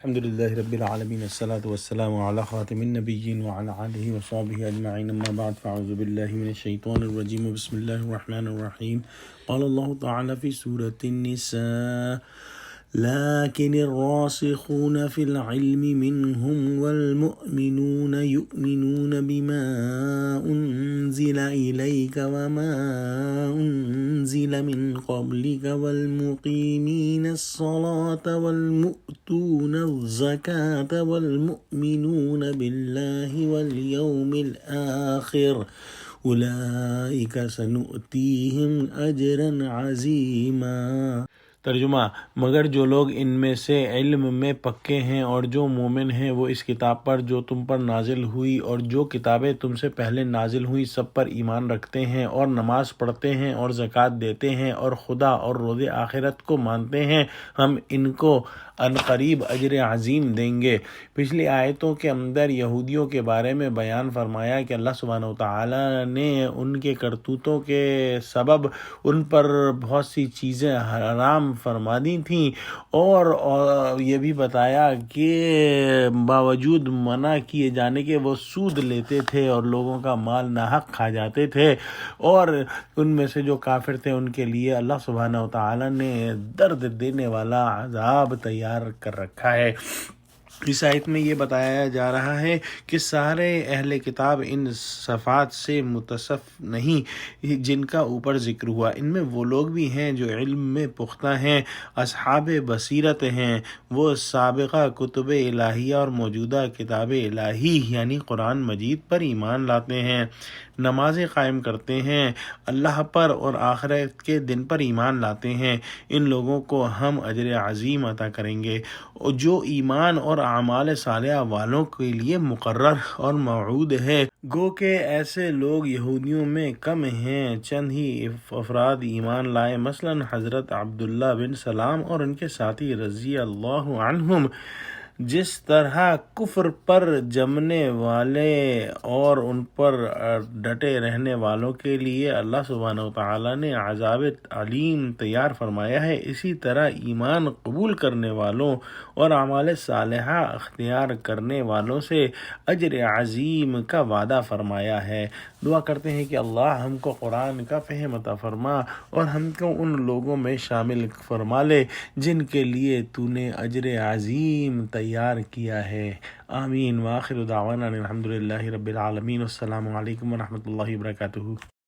الحمد لله رب العالمين، الصلاة والسلام على خاتم النبيين وعلى آله وصحبه أجمعين، أما بعد فأعوذ بالله من الشيطان الرجيم، بسم الله الرحمن الرحيم. قال الله تعالى في سورة النساء: لكن الراسخون في العلم منهم والمؤمنون يؤمنون بما أنزل إليك وما أنزل من قبلك والمقيمين الصلاة والمؤتون الزكاة والمؤمنون بالله واليوم الآخر أولئك سنؤتيهم أجرا عظيما۔ ترجمہ: مگر جو لوگ ان میں سے علم میں پکے ہیں اور جو مومن ہیں وہ اس کتاب پر جو تم پر نازل ہوئی اور جو کتابیں تم سے پہلے نازل ہوئی سب پر ایمان رکھتے ہیں اور نماز پڑھتے ہیں اور زکوٰۃ دیتے ہیں اور خدا اور روز آخرت کو مانتے ہیں، ہم ان کو عنقریب اجر عظیم دیں گے۔ پچھلی آیتوں کے اندر یہودیوں کے بارے میں بیان فرمایا کہ اللہ سبحانہ وتعالیٰ نے ان کے کرتوتوں کے سبب ان پر بہت سی چیزیں حرام فرما دی تھیں، اور یہ بھی بتایا کہ باوجود منع کیے جانے کے وہ سود لیتے تھے اور لوگوں کا مال ناحق کھا جاتے تھے، اور ان میں سے جو کافر تھے ان کے لیے اللہ سبحانہ وتعالیٰ نے درد دینے والا عذاب تیار کر رکھا ہے۔ اس آیت میں یہ بتایا جا رہا ہے کہ سارے اہل کتاب ان صفات سے متصف نہیں جن کا اوپر ذکر ہوا۔ ان میں وہ لوگ بھی ہیں جو علم میں پختہ ہیں، اصحاب بصیرت ہیں، وہ سابقہ کتب الہیہ اور موجودہ کتاب الہی یعنی قرآن مجید پر ایمان لاتے ہیں، نمازیں قائم کرتے ہیں، اللہ پر اور آخرت کے دن پر ایمان لاتے ہیں۔ ان لوگوں کو ہم اجر عظیم عطا کریں گے، جو ایمان اور اعمال صالحہ والوں کے لیے مقرر اور موعود ہے۔ گو کہ ایسے لوگ یہودیوں میں کم ہیں، چند ہی افراد ایمان لائے، مثلا حضرت عبداللہ بن سلام اور ان کے ساتھی رضی اللہ عنہم۔ جس طرح کفر پر جمنے والے اور ان پر ڈٹے رہنے والوں کے لیے اللہ سبحانہ وتعالیٰ نے عذاب علیم تیار فرمایا ہے، اسی طرح ایمان قبول کرنے والوں اور اعمال صالحہ اختیار کرنے والوں سے اجر عظیم کا وعدہ فرمایا ہے۔ دعا کرتے ہیں کہ اللہ ہم کو قرآن کا فہم عطا فرما اور ہم کو ان لوگوں میں شامل فرما لے جن کے لیے تو نے اجر عظیم تیار کیا ہے۔ آمین۔ وآخر دعوانا الحمد للہ رب العالمین۔ السلام علیکم ورحمۃ اللہ وبرکاتہ۔